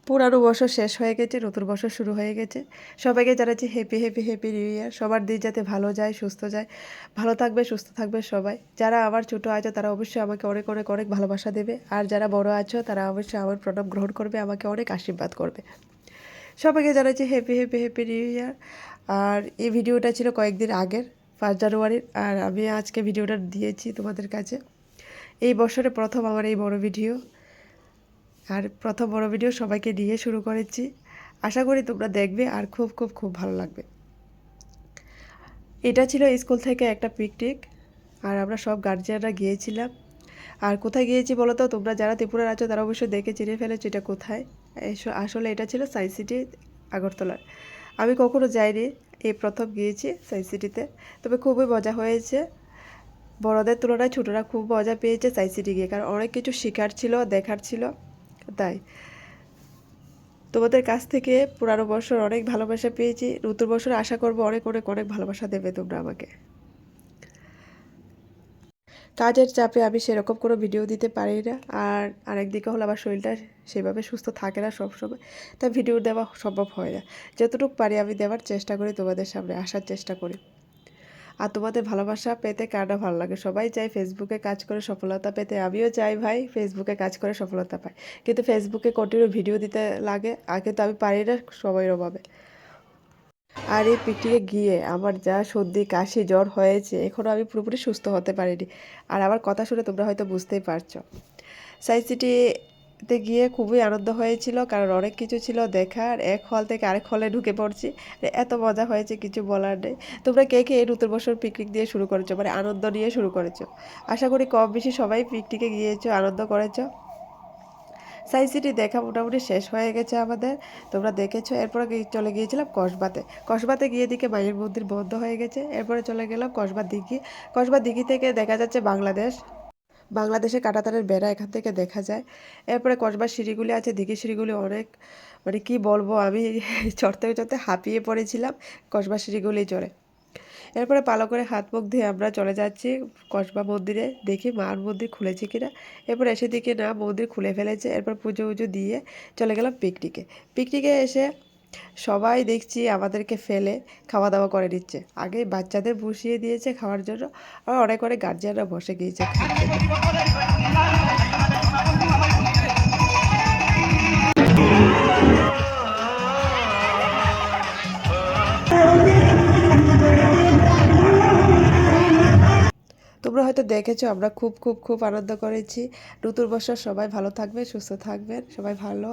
পুরানো বছর শেষ হয়ে গেছে, নতুন বছর শুরু হয়ে গেছে। সবাইকে জানাচ্ছি হ্যাপি হ্যাপি হ্যাপি নিউ ইয়ার। সবার দিন যাতে ভালো যায়, সুস্থ যায়। ভালো থাকবে, সুস্থ থাকবে সবাই। যারা আমার ছোটো আছো তারা অবশ্যই আমাকে অনেক অনেক অনেক ভালোবাসা দেবে। আর যারা বড় আছো তারা অবশ্যই আমার প্রণাম গ্রহণ করবে, আমাকে অনেক আশীর্বাদ করবে। সবাইকে জানাচ্ছি happy happy happy new year. আর এই ভিডিওটা ছিল কয়েকদিন আগের, 5 জানুয়ারির। আর আমি আজকে ভিডিওটা দিয়েছি তোমাদের কাছে। এই বছরে প্রথম আমার এই বড় ভিডিও। আর প্রথম বড় ভিডিও সবাইকে নিয়ে শুরু করেছি। আশা করি তোমরা দেখবে আর খুব খুব খুব ভালো লাগবে। এটা ছিল স্কুল থেকে একটা পিকনিক। আর আমরা সব গার্জিয়ানরা গিয়েছিলাম। আর কোথায় গিয়েছি বলো তো? তোমরা যারা ত্রিপুরার আছো তারা অবশ্যই দেখে চিনে ফেলেছো এটা কোথায়। আসলে এটা ছিল সায়েন্স সিটি, আগরতলার। আমি কখনো যাইনি, এই প্রথম গিয়েছি সায়েন্স সিটিতে। তবে খুবই মজা হয়েছে। বড়দের তুলনায় ছোটরা খুব মজা পেয়েছে সায়েন্স সিটি গিয়ে, কারণ অনেক কিছু শেখার ছিল, দেখার ছিল। তাই তোমাদের কাছ থেকে পুরানো বছর অনেক ভালোবাসা পেয়েছি। নতুন বছর আশা করবো অনেক অনেক অনেক ভালোবাসা দেবে তোমরা আমাকে। কাজের চাপে আমি সেরকম কোনো ভিডিও দিতে পারি না। আর আরেকদিকে হলো আমার শরীরটা সেভাবে সুস্থ থাকে না সবসময়, তাই ভিডিও দেওয়া সম্ভব হয় না। যতটুকু পারি আমি দেওয়ার চেষ্টা করি, তোমাদের সামনে আসার চেষ্টা করি। আর তোমাদের ভালোবাসা পেতে কার না ভালো লাগে? সবাই চাই ফেসবুকে কাজ করে সফলতা পেতে। আমিও চাই ভাই ফেসবুকে কাজ করে সফলতা পাই, কিন্তু ফেসবুকে কন্টিনিউ ভিডিও দিতে লাগে। আর কিন্তু আমি পারি না সময়ের অভাবে। আর এই পিকনিকে গিয়ে আমার যা সর্দি কাশি জ্বর হয়েছে, এখনও আমি পুরোপুরি সুস্থ হতে পারিনি। আর আমার কথা শুনে তোমরা হয়তো বুঝতেই পারছো। সায়েন্স সিটিতে গিয়ে খুবই আনন্দ হয়েছিল, কারণ অনেক কিছু ছিল দেখার। এক হল থেকে আরেক হলে ঢুকে পড়ছি। এত মজা হয়েছে কিছু বলার নেই। তোমরা কে কে এই নতুন বছর পিকনিক দিয়ে শুরু করেছো, মানে আনন্দ নিয়ে শুরু করেছো? আশা করি কম বেশি সবাই পিকনিকে গিয়েছো, আনন্দ করেছো। সায়েন্স সিটি দেখা মোটামুটি শেষ হয়ে গেছে আমাদের। তোমরা দেখেছো। এরপরে চলে গিয়েছিলাম কসবাতে। কসবাতে গিয়ে দিকে মায়ের মন্দির বন্ধ হয়ে গেছে। এরপরে চলে গেলাম কসবা দিঘি। কসবা দিঘি থেকে দেখা যাচ্ছে বাংলাদেশ। বাংলাদেশে কাঁটাতারের বেড়া এখান থেকে দেখা যায়। এরপরে কসবার সিঁড়িগুলি আছে, দিঘির সিঁড়িগুলি অনেক, মানে কি বলবো আমি চড়তে চড়তে হাঁপিয়ে পড়েছিলাম কসবার সিঁড়িগুলি চড়ে। এরপরে ভালো করে হাত মুখ ধুয়ে আমরা চলে যাচ্ছি কসবা মন্দিরে, দেখি মার মন্দির খুলেছে কিনা। এরপর এসে দেখি না, মন্দির খুলে ফেলেছে। এরপর পুজো উজো দিয়ে চলে গেলাম পিকনিকে। পিকনিকে এসে সবাই দেখছি আমাদেরকে ফেলে খাওয়া দাওয়া করে নিচ্ছে। আগে বাচ্চাদের বসিয়ে দিয়েছে খাওয়ার জন্য, আর অনেক অনেক গার্জিয়ানরা বসে গিয়েছে তোমরা হয়তো দেখেছো আমরা খুব খুব খুব আনন্দ করেছি। নতুন বছর সবাই ভালো থাকবে, সুস্থ থাকবেন, সবাই ভালো